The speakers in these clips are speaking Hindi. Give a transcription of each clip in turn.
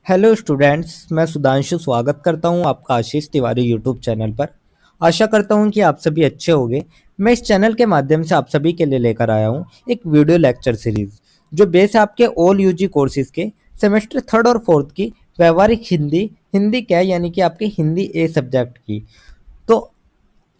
हेलो स्टूडेंट्स, मैं सुधांशु स्वागत करता हूं आपका आशीष तिवारी यूट्यूब चैनल पर। आशा करता हूं कि आप सभी अच्छे होंगे। मैं इस चैनल के माध्यम से आप सभी के लिए लेकर आया हूं एक वीडियो लेक्चर सीरीज जो बेस है आपके ऑल यूजी कोर्सेज के सेमेस्टर थर्ड और फोर्थ की व्यवहारिक हिंदी हिंदी क्या है, यानी कि आपके हिंदी ए सब्जेक्ट की। तो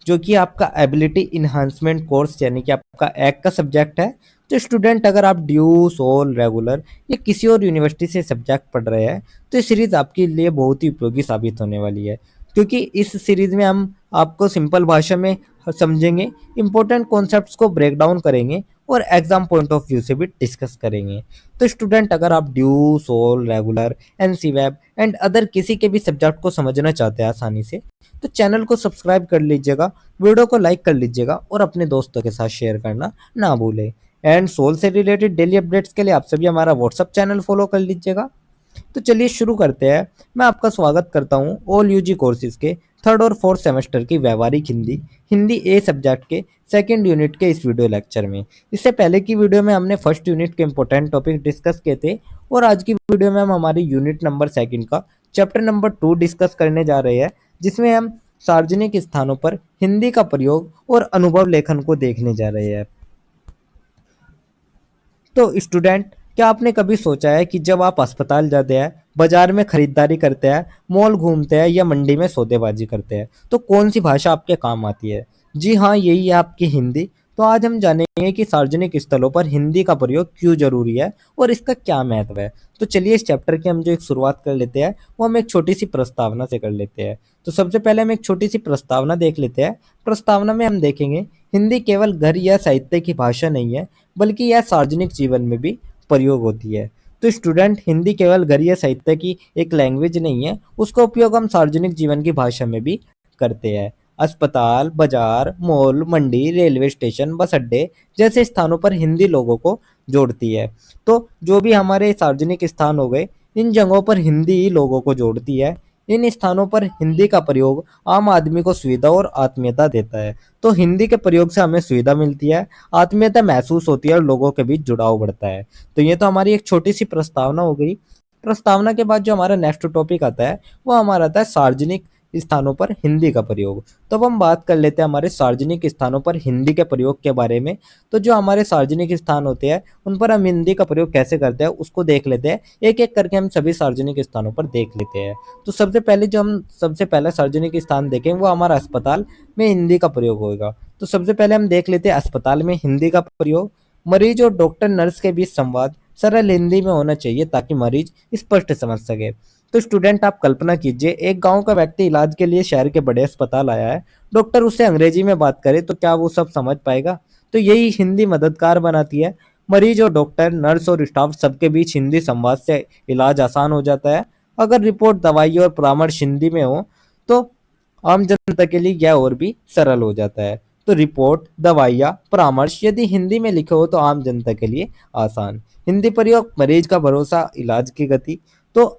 जो कि आपका एबिलिटी इन्हांसमेंट कोर्स यानी कि आपका एक का सब्जेक्ट है। तो स्टूडेंट, अगर आप ड्यू सोल रेगुलर या किसी और यूनिवर्सिटी से सब्जेक्ट पढ़ रहे हैं तो ये सीरीज आपके लिए बहुत ही उपयोगी साबित होने वाली है, क्योंकि इस सीरीज में हम आपको सिंपल भाषा में समझेंगे, इंपॉर्टेंट कॉन्सेप्ट्स को ब्रेक डाउन करेंगे और एग्जाम पॉइंट ऑफ व्यू से भी डिस्कस करेंगे। तो स्टूडेंट, अगर आप ड्यू सोल रेगुलर एनसी वेब एंड अदर किसी के भी सब्जेक्ट को समझना चाहते हैं आसानी से, तो चैनल को सब्सक्राइब कर लीजिएगा, वीडियो को लाइक कर लीजिएगा और अपने दोस्तों के साथ शेयर करना ना भूलें। एंड सोल से रिलेटेड डेली अपडेट्स के लिए आप सभी हमारा व्हाट्सअप चैनल फॉलो कर लीजिएगा। तो चलिए शुरू करते हैं। मैं आपका स्वागत करता हूं ऑल यूजी कोर्सेज के थर्ड और फोर्थ सेमेस्टर की व्यवहारिक हिंदी हिंदी ए सब्जेक्ट के सेकंड यूनिट के इस वीडियो लेक्चर में। इससे पहले की वीडियो में हमने फर्स्ट यूनिट के इंपॉर्टेंट टॉपिक डिस्कस किए थे और आज की वीडियो में हम हमारी यूनिट नंबर सेकंड का चैप्टर नंबर 2 डिस्कस करने जा रहे हैं, जिसमें हम सार्वजनिक स्थानों पर हिंदी का प्रयोग और अनुभव लेखन को देखने जा रहे हैं। तो स्टूडेंट, क्या आपने कभी सोचा है कि जब आप अस्पताल जाते हैं, बाजार में खरीदारी करते हैं, मॉल घूमते हैं या मंडी में सौदेबाजी करते हैं, तो कौन सी भाषा आपके काम आती है? जी हाँ, यही है आपकी हिंदी। तो आज हम जानेंगे कि सार्वजनिक स्थलों पर हिंदी का प्रयोग क्यों जरूरी है और इसका क्या महत्व है। तो चलिए इस चैप्टर की हम जो एक शुरुआत कर लेते हैं वो हम एक छोटी सी प्रस्तावना से कर लेते हैं। तो सबसे पहले हम एक छोटी सी प्रस्तावना देख लेते हैं। प्रस्तावना में हम देखेंगे, हिंदी केवल घर या साहित्य की भाषा नहीं है, बल्कि यह सार्वजनिक जीवन में भी प्रयोग होती है। तो स्टूडेंट, हिंदी केवल घर या साहित्य की एक लैंग्वेज नहीं है, उसका उपयोग हम सार्वजनिक जीवन की भाषा में भी करते हैं। अस्पताल, बाजार, मॉल, मंडी, रेलवे स्टेशन, बस अड्डे जैसे स्थानों पर हिंदी लोगों को जोड़ती है। तो जो भी हमारे सार्वजनिक स्थान हो गए, इन जगहों पर हिंदी ही लोगों को जोड़ती है। इन स्थानों पर हिंदी का प्रयोग आम आदमी को सुविधा और आत्मीयता देता है। तो हिंदी के प्रयोग से हमें सुविधा मिलती है, आत्मीयता महसूस होती है और लोगों के बीच जुड़ाव बढ़ता है। तो ये तो हमारी एक छोटी सी प्रस्तावना हो गई। प्रस्तावना के बाद जो हमारा नेक्स्ट टॉपिक आता है वो हमारा आता है सार्वजनिक स्थानों पर हिंदी का प्रयोग। तो अब हम बात कर लेते हैं हमारे सार्वजनिक स्थानों पर हिंदी के प्रयोग के बारे में। तो जो हमारे सार्वजनिक स्थान होते हैं उन पर हम हिंदी का प्रयोग कैसे करते हैं उसको देख लेते हैं। एक एक करके हम सभी सार्वजनिक स्थानों पर देख लेते हैं। तो सबसे पहला सार्वजनिक स्थान देखें वो हमारा अस्पताल में हिंदी का प्रयोग होगा। तो सबसे पहले हम देख लेते हैं अस्पताल में हिंदी का प्रयोग। मरीज और डॉक्टर नर्स के बीच संवाद सरल हिंदी में होना चाहिए ताकि मरीज स्पष्ट समझ सके। तो स्टूडेंट, आप कल्पना कीजिए, एक गांव का व्यक्ति इलाज के लिए शहर के बड़े अस्पताल आया है। डॉक्टर उससे अंग्रेजी में बात करे तो क्या वो सब समझ पाएगा? तो यही हिंदी मददगार बनाती है। मरीज और डॉक्टर नर्स और स्टाफ सबके बीच हिंदी संवाद से इलाज आसान हो जाता है। अगर रिपोर्ट, दवाई और परामर्श हिंदी में हो तो आम जनता के लिए यह और भी सरल हो जाता है। तो रिपोर्ट, दवाइयाँ, परामर्श यदि हिंदी में लिखे हो तो आम जनता के लिए आसान। हिंदी प्रयोग, मरीज का भरोसा, इलाज की गति। तो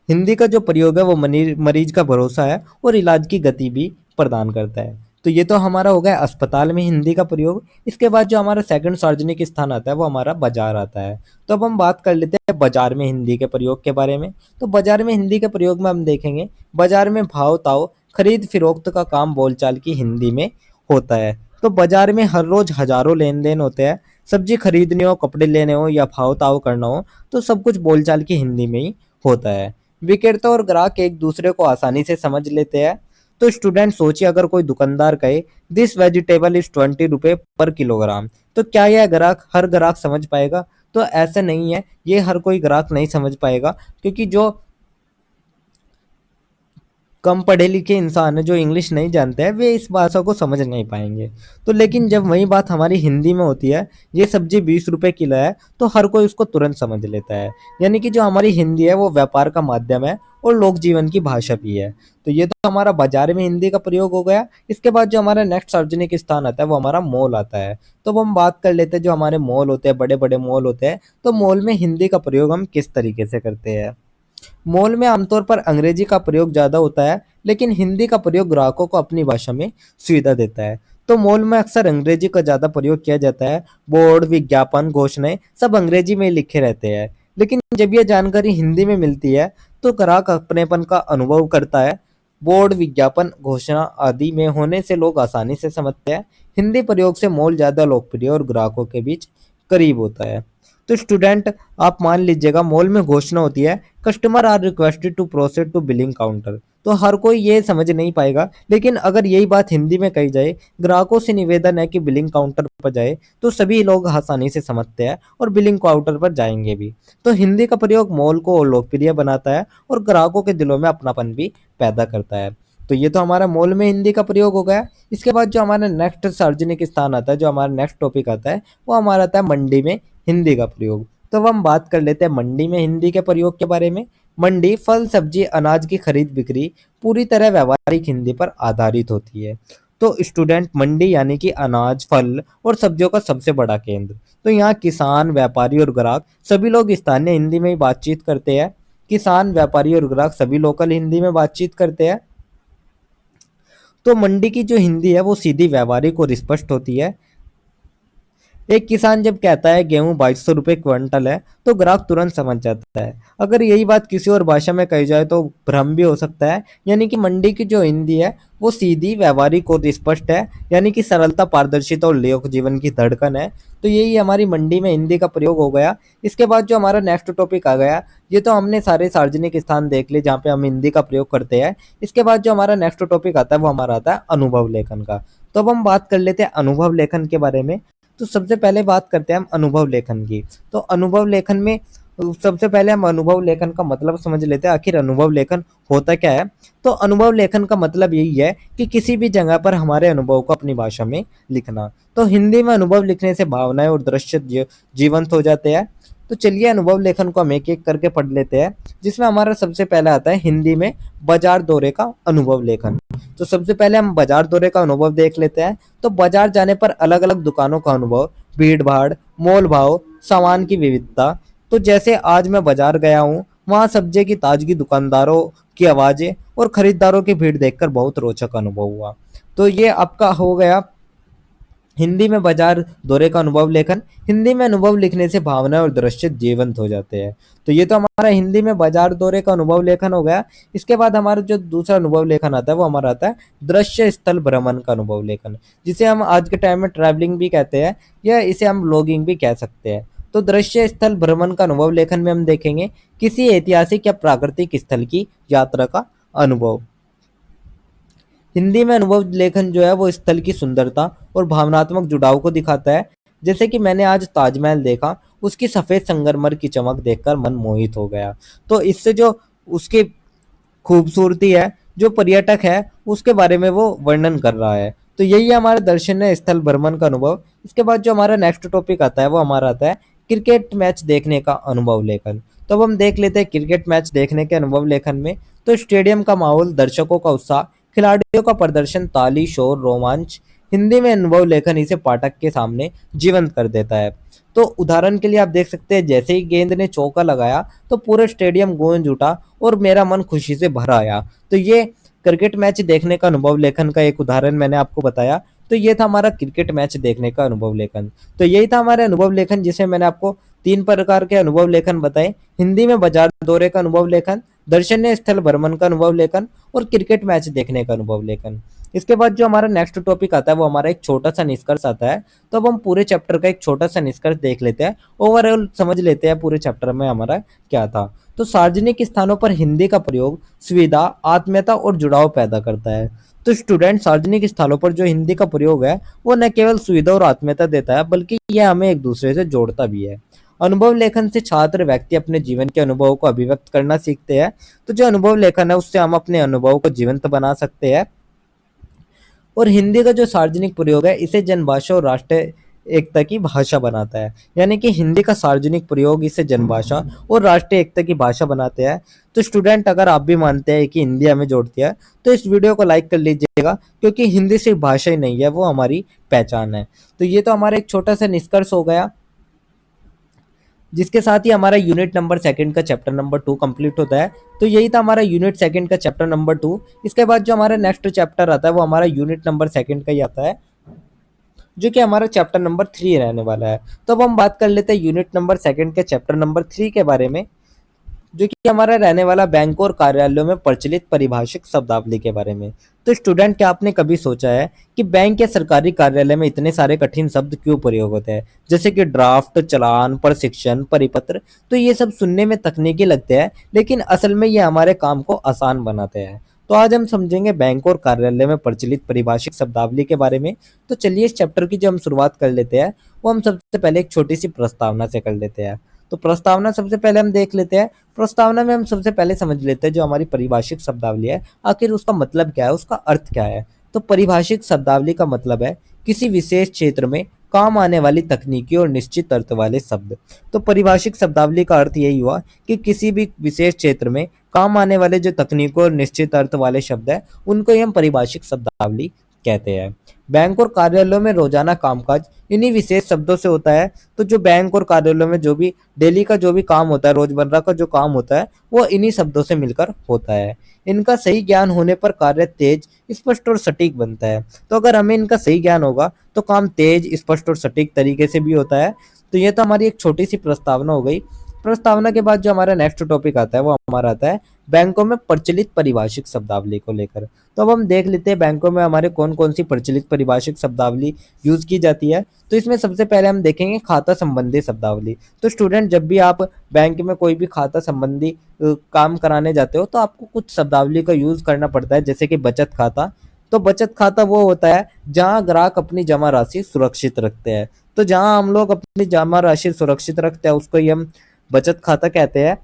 हिंदी का जो प्रयोग है वो मरीज का भरोसा है और इलाज की गति भी प्रदान करता है। तो ये तो हमारा हो गया अस्पताल में हिंदी का प्रयोग। इसके बाद जो हमारा सेकंड सार्वजनिक स्थान आता है वो हमारा बाजार आता है। तो अब हम बात कर लेते हैं बाजार में हिंदी के प्रयोग के बारे में। तो बाजार में हिंदी के प्रयोग में हम देखेंगे, बाजार में भाव ताव, खरीद फिरोख्त का काम बोलचाल की हिंदी में होता है। तो बाजार में हर रोज हजारों लेन देन होते हैं। सब्जी खरीदनी हो, कपड़े लेने हो या भाव ताव करना हो तो सब कुछ बोलचाल की हिंदी में ही होता है। विक्रेता और ग्राहक एक दूसरे को आसानी से समझ लेते हैं। तो स्टूडेंट सोचिए, अगर कोई दुकानदार कहे दिस वेजिटेबल इज 20 रुपए पर किलोग्राम, तो क्या यह हर ग्राहक समझ पाएगा? तो ऐसा नहीं है, ये हर कोई ग्राहक नहीं समझ पाएगा, क्योंकि जो कम पढ़े लिखे इंसान है, जो इंग्लिश नहीं जानते हैं, वे इस भाषा को समझ नहीं पाएंगे। तो लेकिन जब वही बात हमारी हिंदी में होती है, ये सब्जी 20 रुपए किलो है, तो हर कोई उसको तुरंत समझ लेता है। यानी कि जो हमारी हिंदी है वो व्यापार का माध्यम है और लोक जीवन की भाषा भी है। तो ये तो हमारा बाजार में हिंदी का प्रयोग हो गया। इसके बाद जो हमारा नेक्स्ट सार्वजनिक स्थान आता है वो हमारा मॉल आता है। तो अब हम बात कर लेते हैं, जो हमारे मॉल होते हैं, बड़े बड़े मॉल होते हैं, तो मॉल में हिंदी का प्रयोग हम किस तरीके से करते हैं? मॉल में आमतौर पर अंग्रेजी का प्रयोग ज़्यादा होता है, लेकिन हिंदी का प्रयोग ग्राहकों को अपनी भाषा में सुविधा देता है। तो मॉल में अक्सर अंग्रेजी का ज़्यादा प्रयोग किया जाता है। बोर्ड, विज्ञापन, घोषणाएं सब अंग्रेजी में ही लिखे रहते हैं। लेकिन जब यह जानकारी हिंदी में मिलती है तो ग्राहक अपनेपन का अनुभव करता है। बोर्ड, विज्ञापन, घोषणा आदि में होने से लोग आसानी से समझते हैं। हिंदी प्रयोग से मोल ज्यादा लोकप्रिय और ग्राहकों के बीच करीब होता है। तो स्टूडेंट, आप मान लीजिएगा मॉल में घोषणा होती है, customer are requested to proceed to billing counter. तो हर कोई ये समझ नहीं पाएगा, लेकिन अगर यही बात हिंदी में कही जाए, ग्राहकों से निवेदन है कि बिलिंग काउंटर पर जाए, तो सभी लोग आसानी से समझते हैं और बिलिंग काउंटर पर जाएंगे भी। तो हिंदी का प्रयोग मॉल को और लोकप्रिय बनाता है और ग्राहकों के दिलों में अपनापन भी पैदा करता है। तो ये तो हमारा मॉल में हिंदी का प्रयोग हो गया। इसके बाद जो हमारा नेक्स्ट सार्वजनिक स्थान आता है, जो हमारा नेक्स्ट टॉपिक आता है, वो हमारा आता है मंडी में हिंदी का प्रयोग। तो अब हम बात कर लेते हैं मंडी में हिंदी के प्रयोग के बारे में। मंडी फल, सब्जी, अनाज की खरीद बिक्री पूरी तरह व्यावहारिक हिंदी पर आधारित होती है। तो स्टूडेंट, मंडी यानी कि अनाज, फल और सब्जियों का सबसे बड़ा केंद्र। तो यहाँ किसान, व्यापारी और ग्राहक सभी लोग स्थानीय हिंदी में ही बातचीत करते हैं। किसान, व्यापारी और ग्राहक सभी लोकल हिंदी में बातचीत करते हैं। तो मंडी की जो हिंदी है वो सीधी, व्यावहारिक और स्पष्ट होती है। एक किसान जब कहता है गेहूं 2200 रुपये क्विंटल है, तो ग्राहक तुरंत समझ जाता है। अगर यही बात किसी और भाषा में कही जाए तो भ्रम भी हो सकता है। यानी कि मंडी की जो हिंदी है वो सीधी, व्यावहारिक और स्पष्ट है, यानी कि सरलता, पारदर्शिता और लोक जीवन की धड़कन है। तो यही हमारी मंडी में हिंदी का प्रयोग हो गया। इसके बाद जो हमारा नेक्स्ट टॉपिक आ गया, ये तो हमने सारे सार्वजनिक स्थान देख लिए जहाँ पे हम हिंदी का प्रयोग करते हैं। इसके बाद जो हमारा नेक्स्ट टॉपिक आता है वो हमारा आता है अनुभव लेखन का। तो अब हम बात कर लेते हैं अनुभव लेखन के बारे में। तो सबसे पहले बात करते हैं हम अनुभव लेखन की। तो अनुभव लेखन में सबसे पहले हम अनुभव लेखन का मतलब समझ लेते हैं, आखिर अनुभव लेखन होता क्या है। तो अनुभव लेखन का मतलब यही है कि किसी भी जगह पर हमारे अनुभव को अपनी भाषा में लिखना। तो हिंदी में अनुभव लिखने से भावनाएं और दृश्य जीवंत हो जाते हैं। तो चलिए अनुभव लेखन को हम एक एक करके पढ़ लेते हैं, जिसमें हमारा सबसे पहला आता है हिंदी में बाजार दौरे का अनुभव लेखन। तो सबसे पहले हम बाजार दौरे का अनुभव देख लेते हैं। तो बाजार जाने पर अलग अलग दुकानों का अनुभव, भीड़ भाड़, मोल भाव, सामान की विविधता। तो जैसे आज मैं बाजार गया हूँ, वहाँ सब्जी की ताजगी, दुकानदारों की आवाजें और खरीदारों की भीड़ देखकर बहुत रोचक अनुभव हुआ। तो ये आपका हो गया हिंदी में बाजार दौरे का अनुभव लेखन। हिंदी में अनुभव लिखने से भावना और दृश्य जीवंत हो जाते हैं। तो ये तो हमारा हिंदी में बाजार दौरे का अनुभव लेखन हो गया। इसके बाद हमारा जो दूसरा अनुभव लेखन आता है वो हमारा आता है दृश्य स्थल भ्रमण का अनुभव लेखन, जिसे हम आज के टाइम में ट्रैवलिंग भी कहते हैं या इसे हम ब्लॉगिंग भी कह सकते हैं। तो दृश्य स्थल भ्रमण का अनुभव लेखन में हम देखेंगे किसी ऐतिहासिक या प्राकृतिक स्थल की यात्रा का अनुभव। हिंदी में अनुभव लेखन जो है वो स्थल की सुंदरता और भावनात्मक जुड़ाव को दिखाता है। जैसे कि मैंने आज ताजमहल देखा, उसकी सफेद संगमरमर की चमक देखकर मन मोहित हो गया। तो इससे जो उसकी खूबसूरती है, जो पर्यटक है उसके बारे में वो वर्णन कर रहा है। तो यही है हमारा दर्शनीय स्थल भ्रमण का अनुभव। इसके बाद जो हमारा नेक्स्ट टॉपिक आता है वो हमारा आता है क्रिकेट मैच देखने का अनुभव लेखन। तो अब हम देख लेते हैं क्रिकेट मैच देखने के अनुभव लेखन में। तो स्टेडियम का माहौल, दर्शकों का उत्साह, खिलाड़ियों का प्रदर्शन, ताली, शोर, रोमांच। हिंदी में अनुभव लेखन इसे पाठक के सामने जीवंत कर देता है। तो उदाहरण के लिए आप देख सकते हैं, जैसे ही गेंद ने चौका लगाया तो पूरा स्टेडियम गूंज उठा और मेरा मन खुशी से भर आया। तो ये क्रिकेट मैच देखने का अनुभव लेखन का एक उदाहरण मैंने आपको बताया। तो ये था हमारा क्रिकेट मैच देखने का अनुभव लेखन। तो यही था हमारे अनुभव लेखन, जिसे मैंने आपको 3 प्रकार के अनुभव लेखन बताए। हिंदी में बाजार दौरे का अनुभव लेखन, दर्शनीय स्थल भ्रमण का अनुभव लेखन और क्रिकेट मैच देखने का अनुभव लेखन। इसके बाद जो हमारा नेक्स्ट टॉपिक आता है वो हमारा एक छोटा सा निष्कर्ष आता है। तो अब हम पूरे चैप्टर का एक छोटा सा निष्कर्ष देख लेते हैं, ओवरऑल समझ लेते हैं पूरे चैप्टर में हमारा क्या था। तो सार्वजनिक स्थानों पर हिंदी का प्रयोग सुविधा, आत्मीयता और जुड़ाव पैदा करता है। तो स्टूडेंट, सार्वजनिक स्थलों पर जो हिंदी का प्रयोग है वो न केवल सुविधा और आत्मीयता देता है, बल्कि यह हमें एक दूसरे से जोड़ता भी है। अनुभव लेखन से छात्र, व्यक्ति अपने जीवन के अनुभव को अभिव्यक्त करना सीखते हैं। तो जो अनुभव लेखन है उससे हम अपने अनुभव को जीवंत बना सकते हैं। और हिंदी का जो सार्वजनिक प्रयोग है इसे जनभाषा और राष्ट्रीय एकता की भाषा बनाता है। यानी कि हिंदी का सार्वजनिक प्रयोग इसे जनभाषा और राष्ट्रीय एकता की भाषा बनाते हैं। तो स्टूडेंट, अगर आप भी मानते हैं कि हिंदी हमें जोड़ती है तो इस वीडियो को लाइक कर लीजिएगा, क्योंकि हिंदी सिर्फ भाषा ही नहीं है, वो हमारी पहचान है। तो ये तो हमारा एक छोटा सा निष्कर्ष हो गया, जिसके साथ ही हमारा यूनिट नंबर सेकंड का चैप्टर नंबर 2 कंप्लीट होता है। तो यही था हमारा यूनिट सेकंड का चैप्टर नंबर 2। इसके बाद जो हमारा नेक्स्ट चैप्टर आता है वो हमारा यूनिट नंबर सेकंड का ही आता है। जो कि हमारा चैप्टर नंबर 3 रहने वाला है। तो अब हम बात कर लेते हैं यूनिट नंबर 2 के चैप्टर नंबर 3 के बारे में, जो कि हमारा रहने वाला बैंकों और कार्यालयों में प्रचलित परिभाषिक शब्दावली के बारे में। तो स्टूडेंट, क्या आपने कभी सोचा है कि बैंक या सरकारी कार्यालय में इतने सारे कठिन शब्द क्यों प्रयोग होते हैं, जैसे कि ड्राफ्ट, चालान, प्रशिक्षण, परिपत्र। तो ये सब सुनने में तकनीकी लगते हैं, लेकिन असल में ये हमारे काम को आसान बनाते हैं। तो आज हम समझेंगे बैंक और कार्यालय में प्रचलित परिभाषिक शब्दावली के बारे में। तो चलिए इस चैप्टर की जो हम शुरुआत कर लेते हैं, वो हम सबसे पहले एक छोटी सी प्रस्तावना से कर लेते हैं। तो प्रस्तावना सबसे पहले हम देख लेते हैं। प्रस्तावना में हम सबसे पहले समझ लेते हैं जो हमारी परिभाषिक शब्दावली है, आखिर उसका मतलब क्या है, उसका अर्थ क्या है। तो परिभाषिक शब्दावली का मतलब है किसी विशेष क्षेत्र में काम आने वाली तकनीकी और निश्चित अर्थ वाले शब्द। तो परिभाषिक शब्दावली का अर्थ यही हुआ कि किसी भी विशेष क्षेत्र में काम आने वाले जो तकनीकों और निश्चित अर्थ वाले शब्द है, उनको ही हम परिभाषिक शब्दावली कहते हैं। बैंक और कार्यालयों में रोजाना कामकाज इन्हीं विशेष शब्दों से होता है। तो जो बैंक और कार्यालयों में जो भी डेली का जो भी काम होता है, रोजमर्रा का जो काम होता है, वो इन्हीं शब्दों से मिलकर होता है। इनका सही ज्ञान होने पर कार्य तेज, स्पष्ट और सटीक बनता है। तो अगर हमें इनका सही ज्ञान होगा तो काम तेज, स्पष्ट और सटीक तरीके से भी होता है। तो ये तो हमारी एक छोटी सी प्रस्तावना हो गई। प्रस्तावना के बाद जो हमारा नेक्स्ट टॉपिक आता है, वो हमारा आता है बैंकों में प्रचलित परिभाषिक शब्दावली को लेकर। तो अब हम देख लेते हैं बैंकों में हमारे कौन कौन सी प्रचलित परिभाषिक शब्दावली यूज की जाती है। तो इसमें सबसे पहले हम देखेंगे खाता संबंधी शब्दावली। तो स्टूडेंट, जब भी आप बैंक में कोई भी खाता संबंधी काम कराने जाते हो, तो आपको कुछ शब्दावली का यूज करना पड़ता है, जैसे कि बचत खाता। तो बचत खाता वो होता है जहां ग्राहक अपनी जमा राशि सुरक्षित रखते हैं। तो जहां हम लोग अपनी जमा राशि सुरक्षित रखते हैं, उसको ही हम बचत खाता कहते हैं।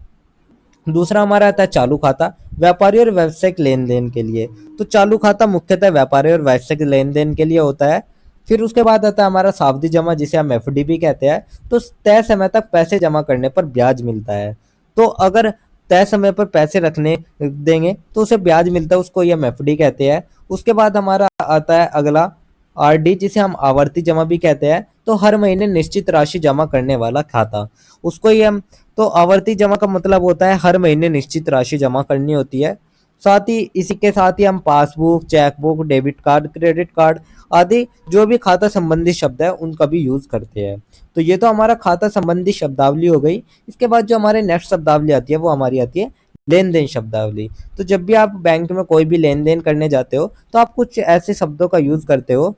दूसरा हमारा आता है चालू खाता, व्यापारी और व्यावसायिक लेन देन के लिए। तो चालू खाता मुख्यतः व्यापारी और व्यावसायिक लेन देन के लिए होता है। फिर उसके बाद आता है हमारा सावधि जमा, जिसे हम एफडी भी कहते हैं। तो तय समय तक पैसे जमा करने पर ब्याज मिलता है। तो अगर तय समय पर पैसे रखने देंगे तो उसे ब्याज मिलता है, उसको ये हम एफडी कहते हैं। उसके बाद हमारा आता है अगला आरडी, जिसे हम आवर्ती जमा भी कहते हैं। तो हर महीने निश्चित राशि जमा करने वाला खाता, उसको ही हम। तो आवर्ती जमा का मतलब होता है हर महीने निश्चित राशि जमा करनी होती है। साथ ही इसी के साथ ही हम passbook, chequebook, debit card, credit card आदि जो भी खाता संबंधी शब्द है, उनका भी यूज करते हैं। तो ये तो हमारा खाता संबंधी शब्दावली हो गई। इसके बाद जो हमारे नेक्स्ट शब्दावली आती है, वो हमारी आती है लेन देन शब्दावली। तो जब भी आप बैंक में कोई भी लेन देन करने जाते हो, तो आप कुछ ऐसे शब्दों का यूज करते हो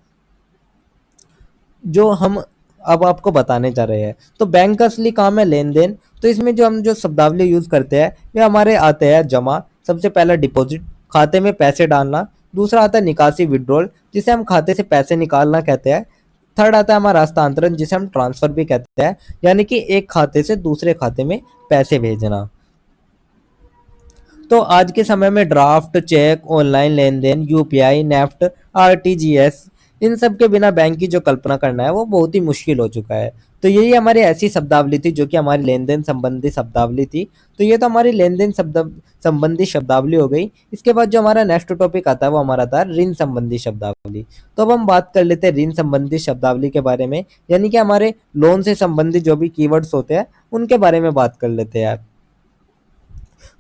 जो हम अब आपको बताने जा रहे हैं। तो बैंक का असली काम है लेन देन। तो इसमें जो हम जो शब्दावली यूज करते हैं, वे हमारे आते हैं जमा, सबसे पहला डिपॉजिट, खाते में पैसे डालना। दूसरा आता है निकासी, विड्रॉल, जिसे हम खाते से पैसे निकालना कहते हैं। थर्ड आता है हमारा हस्तांतरण, जिसे हम ट्रांसफर भी कहते हैं, यानी कि एक खाते से दूसरे खाते में पैसे भेजना। तो आज के समय में ड्राफ्ट, चेक, ऑनलाइन लेन देन, यूपीआई, नेफ्ट, आरटीजीएस, इन सब के बिना बैंक की जो कल्पना करना है, वो बहुत ही मुश्किल हो चुका है। तो यही हमारी ऐसी शब्दावली थी जो कि हमारी लेन देन संबंधी शब्दावली थी। तो ये तो हमारी लेन देन शब्द संबंधी शब्दावली हो गई। इसके बाद जो हमारा नेक्स्ट टॉपिक आता है, वो हमारा था ऋण संबंधी शब्दावली। तो अब हम बात कर लेते हैं ऋण संबंधी शब्दावली के बारे में, यानी कि हमारे लोन से संबंधित जो भी कीवर्ड्स होते हैं, उनके बारे में बात कर लेते हैं।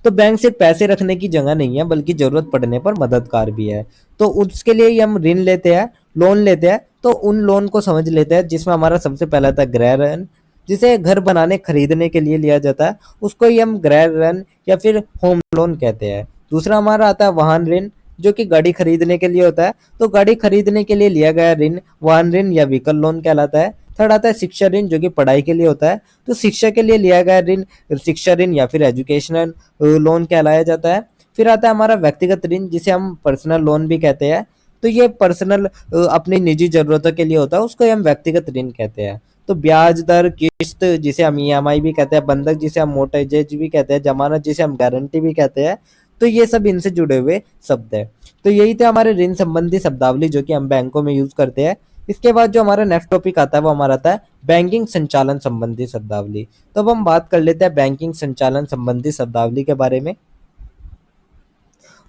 तो बैंक सिर्फ पैसे रखने की जगह नहीं है, बल्कि जरूरत पड़ने पर मददगार भी है। तो उसके लिए ही हम ऋण लेते हैं, लोन लेते हैं। तो उन लोन को समझ लेते हैं, जिसमें हमारा सबसे पहला था गृह ऋण, जिसे घर बनाने खरीदने के लिए लिया जाता है, उसको ही हम गृह ऋण या फिर होम लोन कहते हैं। दूसरा हमारा आता है वाहन ऋण, जो कि गाड़ी खरीदने के लिए होता है। तो गाड़ी खरीदने के लिए लिया गया ऋण वाहन ऋण या व्हीकल लोन कहलाता है। थर्ड आता है शिक्षा ऋण, जो कि पढ़ाई के लिए होता है। तो शिक्षा के लिए लिया गया ऋण शिक्षा ऋण या फिर एजुकेशनल लोन कहलाया जाता है। फिर आता है हमारा व्यक्तिगत ऋण, जिसे हम पर्सनल लोन भी कहते हैं। तो ये पर्सनल अपनी निजी जरूरतों के लिए होता है, उसको हम व्यक्तिगत ऋण कहते हैं। तो ब्याज दर, किस्त, जिसे हम ईएमआई भी कहते हैं, बंधक जिसे हम मोर्टगेज भी कहते हैं, जमानत जिसे हम गारंटी भी कहते हैं। तो ये सब इनसे जुड़े हुए शब्द है। तो यही थे हमारे ऋण संबंधी शब्दावली, जो कि हम बैंकों में यूज करते हैं। इसके बाद जो हमारा नेक्स्ट टॉपिक आता है, वो हमारा आता है बैंकिंग संचालन संबंधी शब्दावली। तो अब हम बात कर लेते हैं बैंकिंग संचालन संबंधी शब्दावली के बारे में।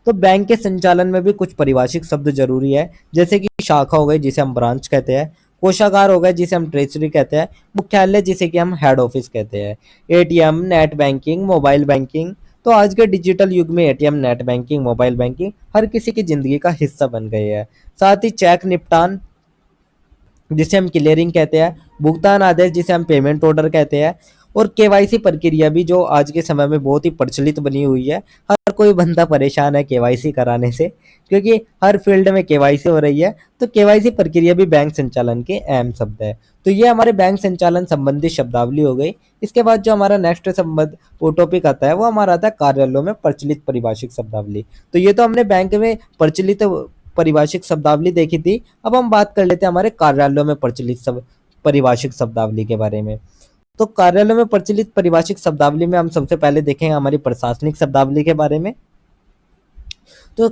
तो बैंक के संचालन में भी कुछ परिभाषिक शब्द जरूरी है, जैसे कि शाखा हो गई, जिसे हम ब्रांच कहते हैं। कोषागार हो गए, जिसे हम ट्रेजरी कहते हैं। मुख्यालय, जिसे कि हम हेड ऑफिस कहते हैं। ATM, net banking, mobile banking. तो आज के डिजिटल युग में ATM, net banking, mobile banking हर किसी की जिंदगी का हिस्सा बन गए हैं। साथ ही चेक निपटान, जिसे हम क्लियरिंग कहते हैं, भुगतान आदेश जिसे हम पेमेंट ऑर्डर कहते हैं, और केवाईसी प्रक्रिया भी जो आज के समय में बहुत ही प्रचलित बनी हुई है। हर कोई बंदा परेशान है केवाईसी कराने से, क्योंकि हर फील्ड में केवाईसी हो रही है। तो केवाईसी प्रक्रिया भी बैंक संचालन के अहम शब्द है। तो ये हमारे बैंक संचालन संबंधी शब्दावली हो गई। इसके बाद जो हमारा नेक्स्ट संबंध वो टॉपिक आता है वो हमारा आता है कार्यालयों में प्रचलित परिभाषिक शब्दावली। तो ये तो हमने बैंक में प्रचलित परिभाषिक शब्दावली देखी थी। अब हम बात कर लेते हैं हमारे कार्यालयों में प्रचलित परिभाषिक शब्दावली के बारे में। तो कार्यालयों में प्रचलित परिभाषिक शब्दावली में हम सबसे पहले देखेंगे हमारी प्रशासनिक शब्दावली के बारे में। तो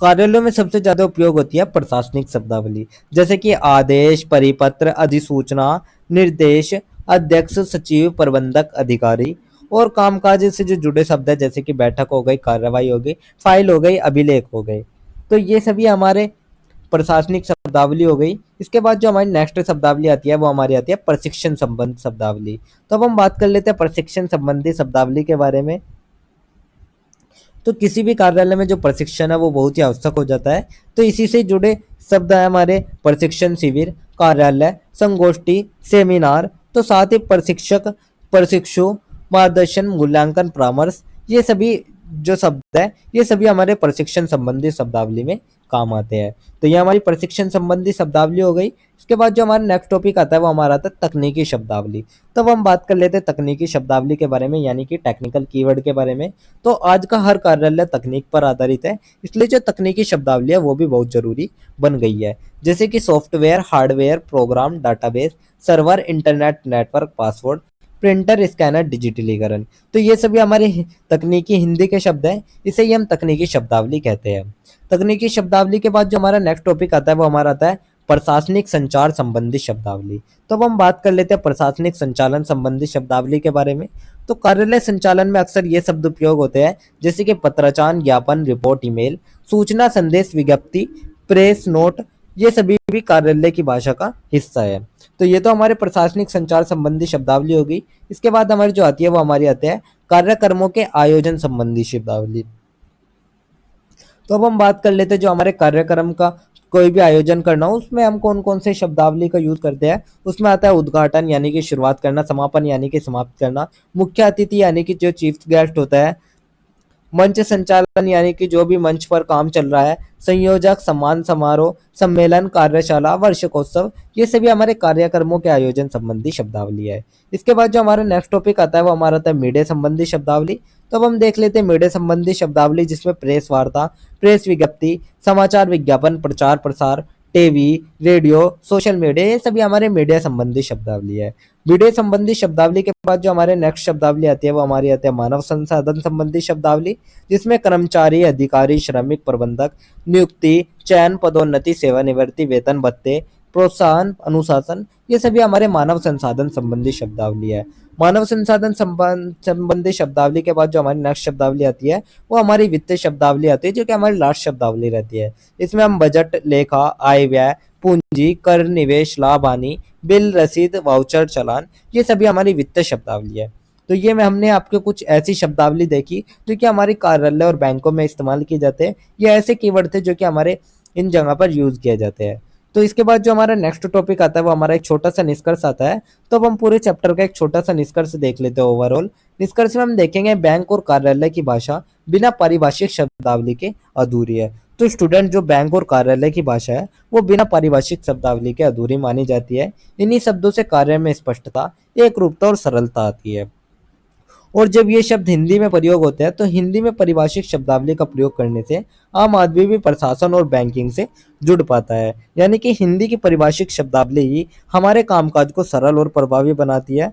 कार्यालयों में सबसे ज्यादा उपयोग होती है प्रशासनिक शब्दावली, जैसे कि आदेश, परिपत्र, अधिसूचना, निर्देश, अध्यक्ष, सचिव, प्रबंधक, अधिकारी, और कामकाज से जो जुड़े शब्द है जैसे कि बैठक हो गई, कार्रवाई हो गई, फाइल हो गई, अभिलेख हो गए। तो ये सभी हमारे प्रशासनिक शब्दावली हो गई। इसके बाद जो हमारी नेक्स्ट शब्दावली आती है वो हमारी आती है प्रशिक्षण संबंध शब्दावली। तो अब हम बात कर लेते हैं प्रशिक्षण संबंधी शब्दावली के बारे में। तो किसी भी कार्यालय में जो प्रशिक्षण है वो बहुत ही आवश्यक हो जाता है। तो इसी से जुड़े शब्द है हमारे प्रशिक्षण शिविर, कार्यालय, संगोष्ठी, सेमिनार। तो साथ ही प्रशिक्षक, प्रशिक्षु, मार्गदर्शन, मूल्यांकन, परामर्श, ये सभी जो शब्द है ये सभी हमारे प्रशिक्षण संबंधी शब्दावली में काम आते हैं। तो ये हमारी प्रशिक्षण संबंधी शब्दावली हो गई। इसके बाद जो हमारा नेक्स्ट टॉपिक आता है वो हमारा आता है तकनीकी शब्दावली। तब हम बात कर लेते हैं तकनीकी शब्दावली के बारे में, यानी कि टेक्निकल कीवर्ड के बारे में। तो आज का हर कार्यालय तकनीक पर आधारित है, इसलिए जो तकनीकी शब्दावली है वो भी बहुत जरूरी बन गई है। जैसे कि software, hardware, program, database, server, internet network, password, printer, scanner, डिजिटलीकरण। तो ये सभी हमारे तकनीकी हिंदी के शब्द हैं, इसे ही हम तकनीकी शब्दावली कहते हैं। तकनीकी शब्दावली के बाद जो हमारा नेक्स्ट टॉपिक आता है वो हमारा आता है प्रशासनिक संचार संबंधी शब्दावली। तो अब हम बात कर लेते हैं प्रशासनिक संचालन संबंधी शब्दावली के बारे में। तो कार्यालय संचालन में अक्सर ये शब्द उपयोग होते हैं, जैसे कि पत्राचार, ज्ञापन, रिपोर्ट, ईमेल, सूचना, संदेश, विज्ञप्ति, प्रेस नोट, ये सभी भी कार्यालय की भाषा का हिस्सा है। तो ये तो हमारे प्रशासनिक संचार संबंधी शब्दावली होगी। इसके बाद हमारी जो आती है वो हमारी आती है कार्यक्रमों के आयोजन संबंधी शब्दावली। तो अब हम बात कर लेते हैं जो हमारे कार्यक्रम का कोई भी आयोजन करना हो उसमें हम कौन कौन से शब्दावली का यूज करते हैं। उसमें आता है उद्घाटन यानी कि शुरुआत करना, समापन यानी कि समाप्त करना, मुख्य अतिथि यानी कि जो चीफ गेस्ट होता है, मंच संचालन यानी कि जो भी मंच पर काम चल रहा है, संयोजक, सम्मान समारोह, सम्मेलन, कार्यशाला, वार्षिकोत्सव, ये सभी हमारे कार्यक्रमों के आयोजन संबंधी शब्दावली है। इसके बाद जो हमारा नेक्स्ट टॉपिक आता है वो हमारा आता है मीडिया संबंधी शब्दावली। तो अब हम देख लेते हैं मीडिया संबंधी शब्दावली, जिसमें प्रेस वार्ता, प्रेस विज्ञप्ति, समाचार विज्ञापन, प्रचार प्रसार, टीवी, रेडियो, सोशल मीडिया, ये सभी हमारे मीडिया संबंधी शब्दावली है। मीडिया संबंधी शब्दावली के बाद जो हमारे नेक्स्ट शब्दावली आती है वो हमारी आती है मानव संसाधन संबंधी शब्दावली, जिसमें कर्मचारी, अधिकारी, श्रमिक, प्रबंधक, नियुक्ति, चयन, पदोन्नति, सेवानिवृत्ति, वेतन भत्ते, प्रोत्साहन, अनुशासन, ये सभी हमारे मानव संसाधन संबंधी शब्दावली है। मानव संसाधन संबंधी शब्दावली के बाद जो हमारी नेक्स्ट शब्दावली आती है वो हमारी वित्तीय शब्दावली आती है, जो कि हमारी लास्ट शब्दावली रहती है। इसमें हम बजट, लेखा, आय व्यय, पूंजी, कर, निवेश, लाभ हानि, बिल, रसीद, वाउचर, चालान, ये सभी हमारी वित्तीय शब्दावली है। तो ये में हमने आपको कुछ ऐसी शब्दावली देखी जो कि हमारे कार्यालय और बैंकों में इस्तेमाल किए जाते हैं। ये ऐसे कीवर्ड थे जो कि हमारे इन जगह पर यूज किए जाते हैं। तो इसके बाद जो हमारा नेक्स्ट टॉपिक आता है वो हमारा एक छोटा सा निष्कर्ष आता है। तो अब हम पूरे चैप्टर का एक छोटा सा निष्कर्ष देख लेते हैं। ओवरऑल निष्कर्ष में हम देखेंगे बैंक और कार्यालय की भाषा बिना पारिभाषिक शब्दावली के अधूरी है। तो स्टूडेंट, जो बैंक और कार्यालय की भाषा है वो बिना पारिभाषिक शब्दावली के अधूरी मानी जाती है। इन्हीं शब्दों से कार्य में स्पष्टता, एक रूपता और सरलता आती है। और जब ये शब्द हिंदी में प्रयोग होते हैं तो हिंदी में परिभाषिक शब्दावली का प्रयोग करने से आम आदमी भी प्रशासन और बैंकिंग से जुड़ पाता है। यानी कि हिंदी की परिभाषिक शब्दावली ही हमारे कामकाज को सरल और प्रभावी बनाती है।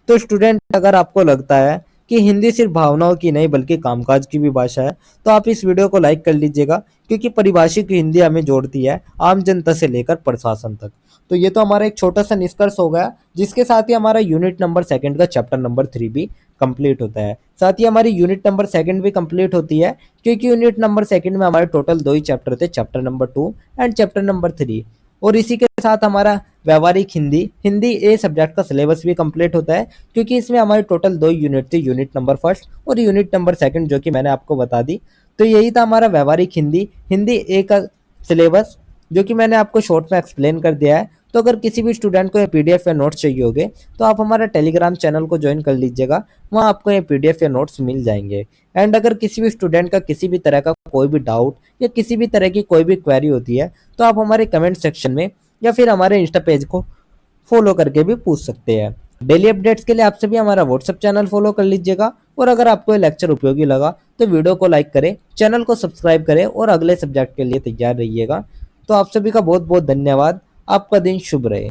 तो स्टूडेंट, अगर आपको लगता है कि हिंदी सिर्फ भावनाओं की नहीं बल्कि कामकाज की भी भाषा है तो आप इस वीडियो को लाइक कर लीजिएगा, क्योंकि परिभाषिक हिंदी हमें जोड़ती है आम जनता से लेकर प्रशासन तक। तो ये तो हमारा एक छोटा सा निष्कर्ष हो गया, जिसके साथ ही हमारा यूनिट नंबर 2 का चैप्टर नंबर 3 भी कंप्लीट होता है। साथ ही हमारी यूनिट नंबर 2 भी कंप्लीट होती है, क्योंकि यूनिट नंबर 2 में हमारे टोटल 2 ही चैप्टर थे, chapter number 2 and chapter number 3। और इसी के साथ हमारा व्यवहारिक हिंदी हिंदी ए सब्जेक्ट का सिलेबस भी कंप्लीट होता है, क्योंकि इसमें हमारे टोटल 2 यूनिट थी, यूनिट नंबर 1 और यूनिट नंबर 2, जो कि मैंने आपको बता दी। तो यही था हमारा व्यवहारिक हिंदी हिंदी ए का सिलेबस, जो कि मैंने आपको शॉर्ट में एक्सप्लेन कर दिया है। तो अगर किसी भी स्टूडेंट को ये पीडीएफ या नोट्स चाहिए होगे तो आप हमारा टेलीग्राम चैनल को ज्वाइन कर लीजिएगा, वहाँ आपको ये पीडीएफ या नोट्स मिल जाएंगे। एंड अगर किसी भी स्टूडेंट का किसी भी तरह का कोई भी डाउट या किसी भी तरह की कोई भी क्वेरी होती है तो आप हमारे कमेंट सेक्शन में या फिर हमारे इंस्टा पेज को फॉलो करके भी पूछ सकते हैं। डेली अपडेट्स के लिए आप सभी हमारा व्हाट्सएप चैनल फॉलो कर लीजिएगा। और अगर आपको ये लेक्चर उपयोगी लगा तो वीडियो को लाइक करें, चैनल को सब्सक्राइब करें और अगले सब्जेक्ट के लिए तैयार रहिएगा। तो आप सभी का बहुत बहुत धन्यवाद। आपका दिन शुभ रहे।